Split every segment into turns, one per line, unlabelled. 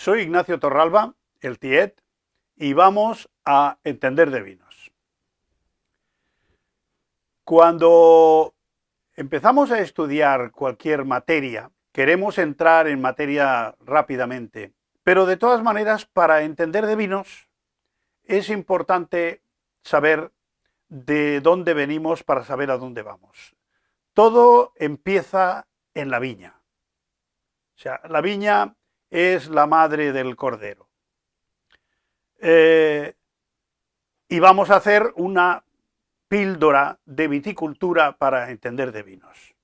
Soy Ignacio Torralba, el Tiet, y vamos a entender de vinos. Cuando empezamos a estudiar cualquier materia, queremos entrar en materia rápidamente, pero de todas maneras, para entender de vinos, es importante saber de dónde venimos para saber a dónde vamos. Todo empieza en la viña. O sea, la viña es la madre del cordero. Y vamos a hacer una píldora de viticultura para entender de vinos.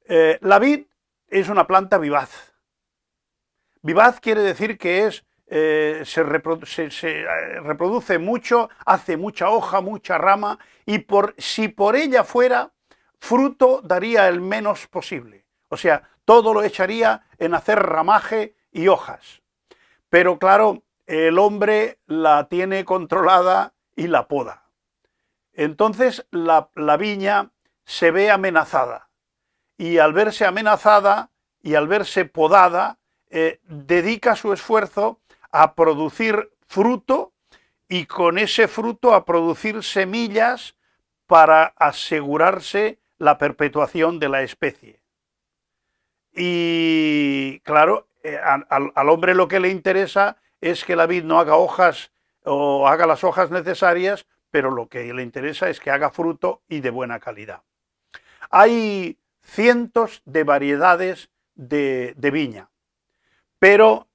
La vid es una planta vivaz. Vivaz quiere decir que se reproduce mucho, hace mucha hoja, mucha rama, y si por ella fuera, fruto daría el menos posible. O sea, todo lo echaría en hacer ramaje y hojas. Pero claro, el hombre la tiene controlada y la poda. Entonces la viña se ve amenazada. Y al verse amenazada y al verse podada, dedica su esfuerzo a producir fruto y con ese fruto a producir semillas para asegurarse la perpetuación de la especie. Y claro, al hombre lo que le interesa es que la vid no haga hojas o haga las hojas necesarias, pero lo que le interesa es que haga fruto y de buena calidad. Hay cientos de variedades de viña, pero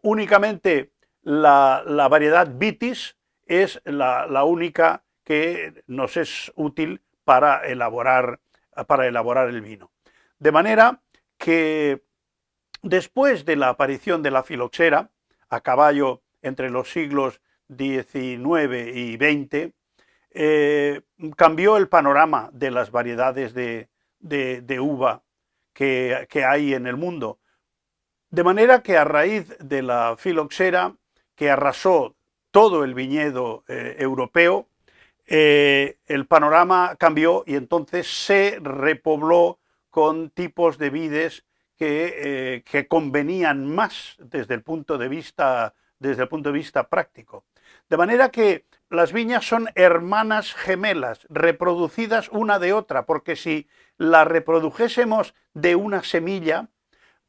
únicamente la variedad Vitis es la única que nos es útil para elaborar el vino. De manera que después de la aparición de la filoxera, a caballo entre los siglos XIX y XX, cambió el panorama de las variedades de uva que hay en el mundo. De manera que a raíz de la filoxera, que arrasó todo el viñedo europeo, el panorama cambió y entonces se repobló con tipos de vides que convenían más desde el punto de vista práctico. De manera que las viñas son hermanas gemelas, reproducidas una de otra, porque si la reprodujésemos de una semilla,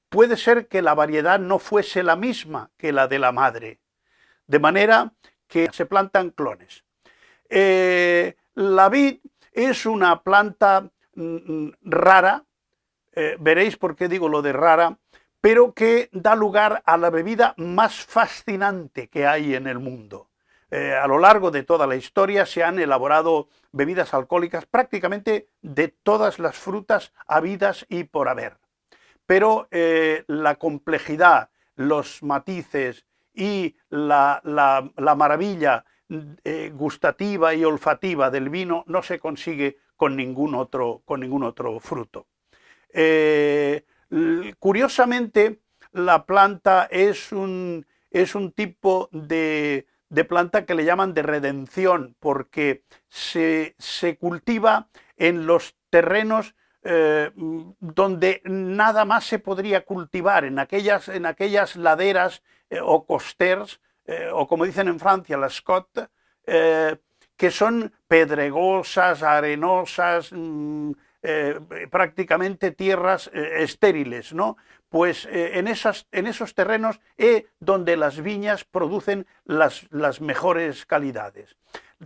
puede ser que la variedad no fuese la misma que la de la madre. De manera que se plantan clones. La vid es una planta rara, veréis por qué digo lo de rara, pero que da lugar a la bebida más fascinante que hay en el mundo. A lo largo de toda la historia se han elaborado bebidas alcohólicas prácticamente de todas las frutas habidas y por haber. Pero la complejidad, los matices y la maravilla gustativa y olfativa del vino no se consigue con ningún otro fruto. Curiosamente, la planta es un tipo de planta que le llaman de redención, porque se cultiva en los terrenos donde nada más se podría cultivar, en aquellas laderas o costers, o como dicen en Francia, las côtes, que son pedregosas, arenosas, prácticamente tierras estériles, ¿no? Pues en esos terrenos es donde las viñas producen las mejores calidades.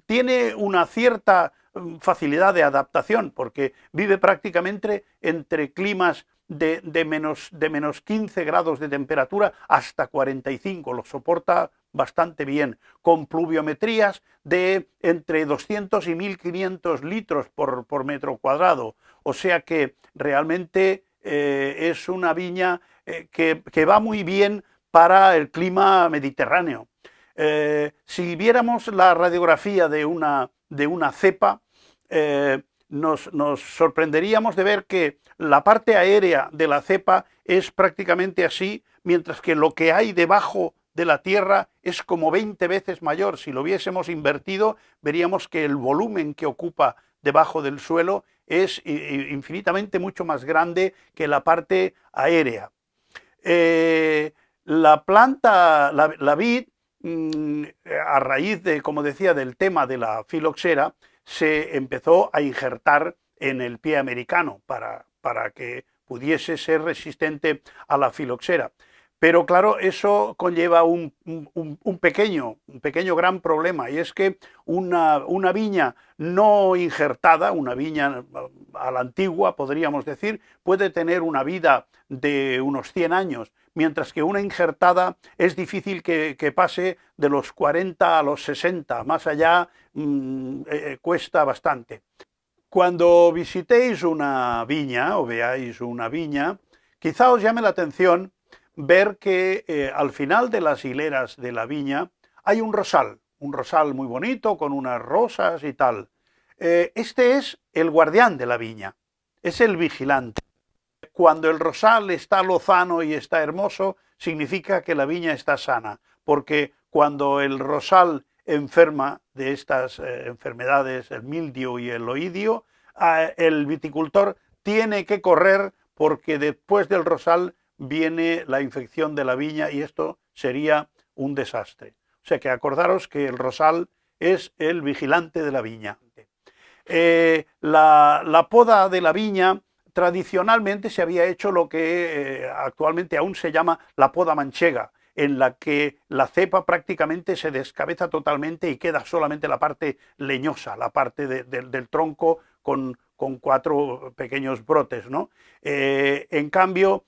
Tiene una cierta facilidad de adaptación, porque vive prácticamente entre climas de menos 15 grados de temperatura hasta 45, lo soporta bastante bien, con pluviometrías de entre 200 y 1500 litros por metro cuadrado, o sea que realmente es una viña que va muy bien para el clima mediterráneo. Si viéramos la radiografía de una cepa, nos sorprenderíamos de ver que la parte aérea de la cepa es prácticamente así, mientras que lo que hay debajo de la tierra es como 20 veces mayor. Si lo hubiésemos invertido, veríamos que el volumen que ocupa debajo del suelo es infinitamente mucho más grande que la parte aérea. La planta, la vid, a raíz de, como decía, del tema de la filoxera, se empezó a injertar en el pie americano para que pudiese ser resistente a la filoxera. Pero claro, eso conlleva un pequeño gran problema, y es que una viña no injertada, una viña a la antigua, podríamos decir, puede tener una vida de unos 100 años, mientras que una injertada es difícil que pase de los 40 a los 60, más allá cuesta bastante. Cuando visitéis una viña o veáis una viña, quizá os llame la atención ver que al final de las hileras de la viña hay un rosal muy bonito con unas rosas y tal. Este es el guardián de la viña, es el vigilante. Cuando el rosal está lozano y está hermoso, significa que la viña está sana, porque cuando el rosal enferma de estas enfermedades, el mildio y el oidio, el viticultor tiene que correr porque después del rosal viene la infección de la viña y esto sería un desastre. O sea que acordaros que el rosal es el vigilante de la viña. La poda de la viña tradicionalmente se había hecho lo que actualmente aún se llama la poda manchega, en la que la cepa prácticamente se descabeza totalmente y queda solamente la parte leñosa, la parte del tronco con 4 pequeños brotes, ¿no? En cambio,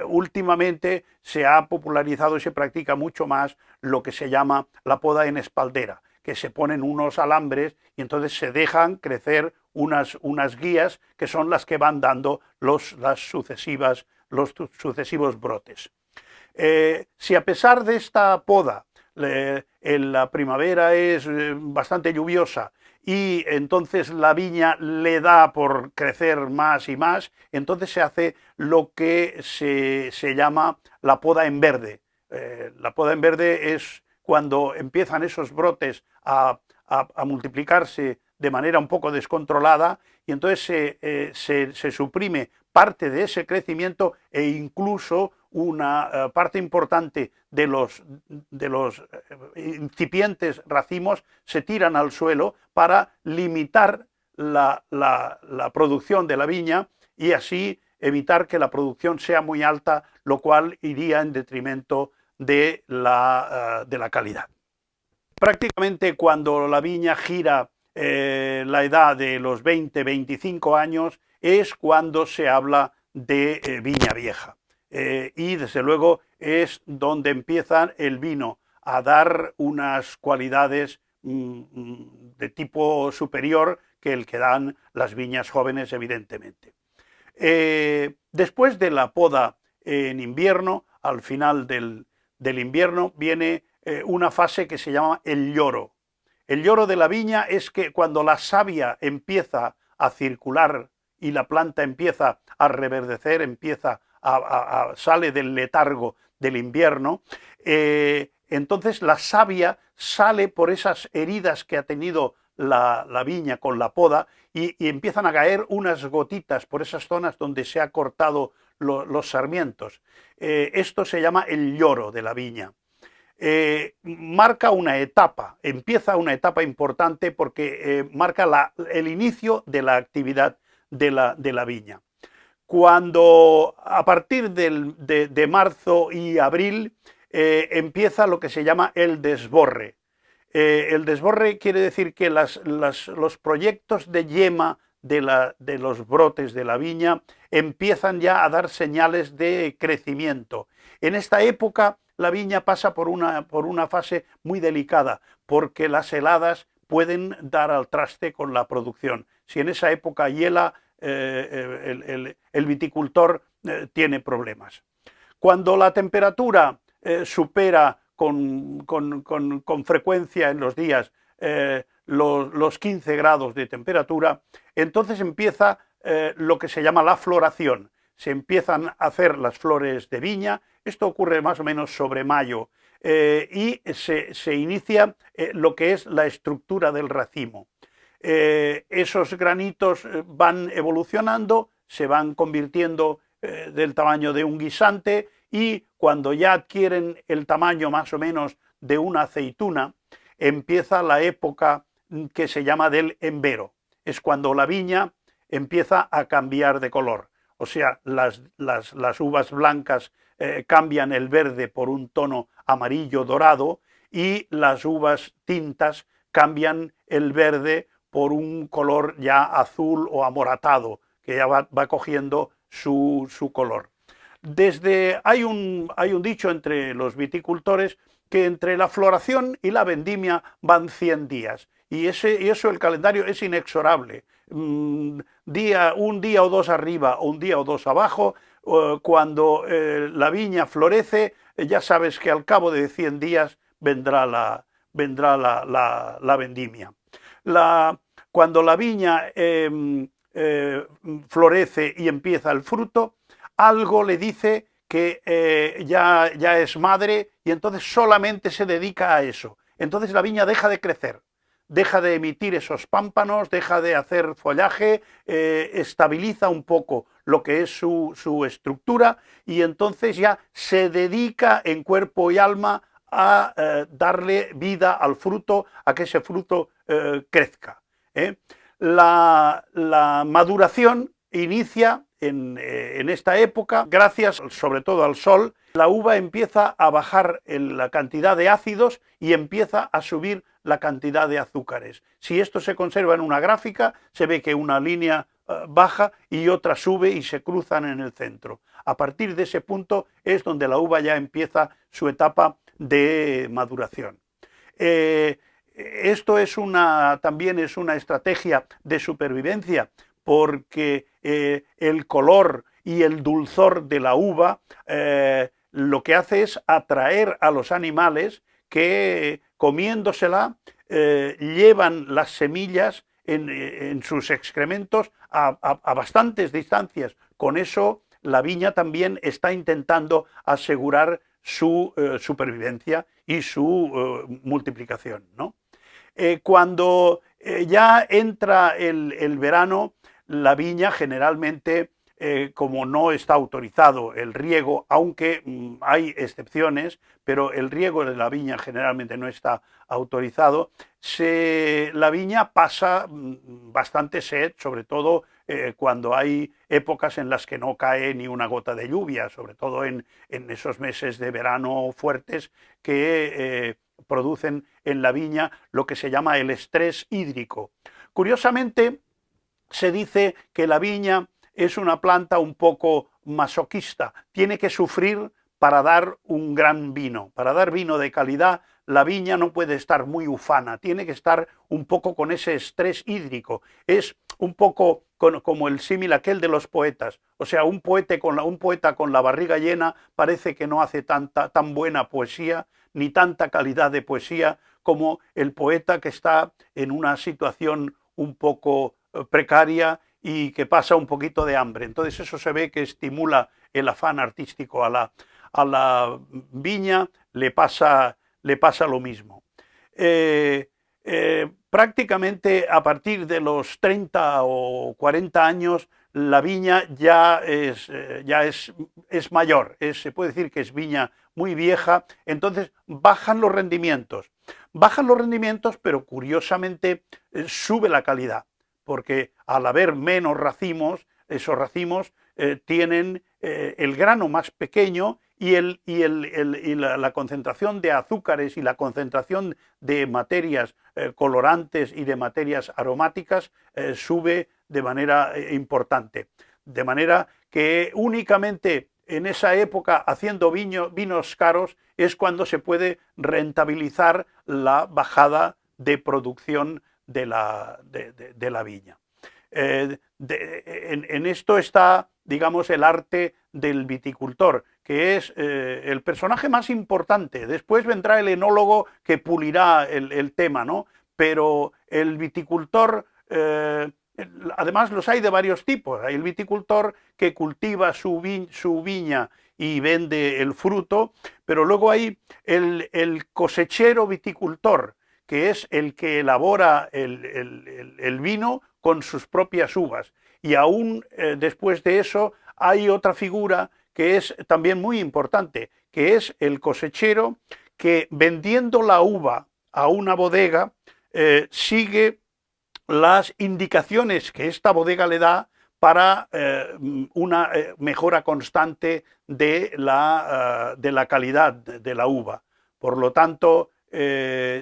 últimamente se ha popularizado y se practica mucho más lo que se llama la poda en espaldera, que se ponen unos alambres y entonces se dejan crecer unas guías que son las que van dando los sucesivos brotes. Si a pesar de esta poda la primavera es bastante lluviosa y entonces la viña le da por crecer más y más, entonces se hace lo que se llama la poda en verde. La poda en verde es cuando empiezan esos brotes a multiplicarse de manera un poco descontrolada y entonces se suprime parte de ese crecimiento e incluso una parte importante de los incipientes racimos se tiran al suelo para limitar la producción de la viña y así evitar que la producción sea muy alta, lo cual iría en detrimento de la calidad. Prácticamente cuando la viña gira la edad de los 20-25 años es cuando se habla de viña vieja. Y desde luego es donde empieza el vino a dar unas cualidades de tipo superior que el que dan las viñas jóvenes, evidentemente. Después de la poda en invierno, al final del invierno, viene una fase que se llama el lloro. El lloro de la viña es que cuando la savia empieza a circular y la planta empieza a reverdecer, sale del letargo del invierno, entonces la savia sale por esas heridas que ha tenido la viña con la poda y empiezan a caer unas gotitas por esas zonas donde se ha cortado los sarmientos. Esto se llama el lloro de la viña. Marca una etapa, empieza una etapa importante porque marca el inicio de la actividad de la viña. Cuando a partir de marzo y abril empieza lo que se llama el desborre. El desborre quiere decir que los proyectos de yema de los brotes de la viña empiezan ya a dar señales de crecimiento. En esta época la viña pasa por una fase muy delicada porque las heladas pueden dar al traste con la producción. Si en esa época hiela, el viticultor tiene problemas. Cuando la temperatura supera con frecuencia en los días los 15 grados de temperatura, entonces empieza lo que se llama la floración. Se empiezan a hacer las flores de viña, esto ocurre más o menos sobre mayo, y se inicia lo que es la estructura del racimo. Esos granitos van evolucionando, se van convirtiendo del tamaño de un guisante y cuando ya adquieren el tamaño más o menos de una aceituna, empieza la época que se llama del embero. Es cuando la viña empieza a cambiar de color. O sea, las uvas blancas cambian el verde por un tono amarillo dorado y las uvas tintas cambian el verde por un color ya azul o amoratado, que ya va cogiendo su color. Hay un dicho entre los viticultores que entre la floración y la vendimia van 100 días. Y eso el calendario es inexorable. Un día o dos arriba o un día o dos abajo, cuando la viña florece, ya sabes que al cabo de 100 días vendrá la vendimia. Cuando la viña florece y empieza el fruto, algo le dice que ya es madre y entonces solamente se dedica a eso. Entonces la viña deja de crecer, deja de emitir esos pámpanos, deja de hacer follaje, estabiliza un poco lo que es su estructura y entonces ya se dedica en cuerpo y alma a darle vida al fruto, a que ese fruto crezca. La maduración inicia en esta época, gracias sobre todo al sol. La uva empieza a bajar la cantidad de ácidos y empieza a subir la cantidad de azúcares. Si esto se conserva en una gráfica, se ve que una línea baja y otra sube y se cruzan en el centro. A partir de ese punto es donde la uva ya empieza su etapa de maduración. Esto también es una estrategia de supervivencia, porque el color y el dulzor de la uva lo que hace es atraer a los animales que comiéndosela llevan las semillas en sus excrementos a bastantes distancias. Con eso la viña también está intentando asegurar su supervivencia y su multiplicación, ¿no? Cuando ya entra el verano, la viña generalmente, como no está autorizado el riego, aunque hay excepciones, pero el riego de la viña generalmente no está autorizado, la viña pasa bastante sed, sobre todo cuando hay épocas en las que no cae ni una gota de lluvia, sobre todo en esos meses de verano fuertes que producen en la viña lo que se llama el estrés hídrico. Curiosamente, se dice que la viña es una planta un poco masoquista, tiene que sufrir para dar un gran vino. Para dar vino de calidad, la viña no puede estar muy ufana, tiene que estar un poco con ese estrés hídrico. Es un poco como el símil aquel de los poetas. O sea, un poeta con la barriga llena parece que no hace tan buena poesía, ni tanta calidad de poesía como el poeta que está en una situación un poco precaria y que pasa un poquito de hambre. Entonces eso se ve que estimula el afán artístico. A la viña le pasa lo mismo. Prácticamente a partir de los 30 o 40 años la viña ya es mayor, se puede decir que es viña muy vieja, entonces bajan los rendimientos. Bajan los rendimientos, pero curiosamente sube la calidad, porque al haber menos racimos, esos racimos tienen el grano más pequeño y la concentración de azúcares y la concentración de materias colorantes y de materias aromáticas sube de manera importante. De manera que únicamente en esa época, haciendo vinos caros, es cuando se puede rentabilizar la bajada de producción de la viña. En esto está, digamos, el arte del viticultor, que es el personaje más importante. Después vendrá el enólogo que pulirá el tema, ¿no? Pero el viticultor, además los hay de varios tipos. Hay el viticultor que cultiva su viña y vende el fruto, pero luego hay el cosechero viticultor, que es el que elabora el vino con sus propias uvas. Y aún después de eso hay otra figura que es también muy importante, que es el cosechero que vendiendo la uva a una bodega sigue las indicaciones que esta bodega le da para una mejora constante de la calidad de la uva. Por lo tanto,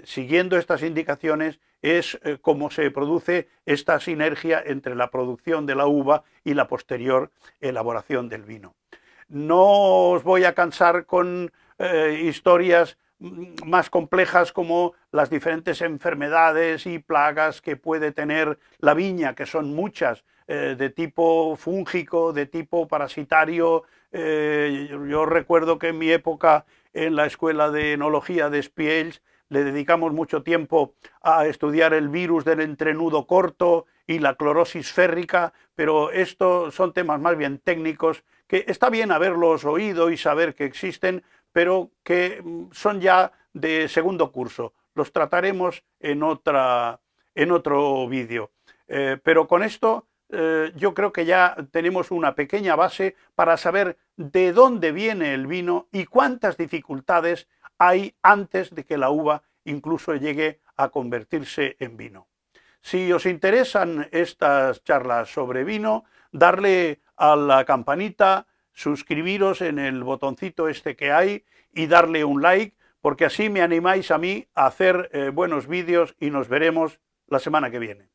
siguiendo estas indicaciones es como se produce esta sinergia entre la producción de la uva y la posterior elaboración del vino. No os voy a cansar con historias más complejas como las diferentes enfermedades y plagas que puede tener la viña, que son muchas, de tipo fúngico, de tipo parasitario. Yo recuerdo que en mi época en la escuela de enología de Spiels le dedicamos mucho tiempo a estudiar el virus del entrenudo corto y la clorosis férrica, pero estos son temas más bien técnicos que está bien haberlos oído y saber que existen, pero que son ya de segundo curso. Los trataremos en otro vídeo. Pero con esto yo creo que ya tenemos una pequeña base para saber de dónde viene el vino y cuántas dificultades hay antes de que la uva incluso llegue a convertirse en vino. Si os interesan estas charlas sobre vino, darle a la campanita, suscribiros en el botoncito este que hay y darle un like, porque así me animáis a mí a hacer buenos vídeos y nos veremos la semana que viene.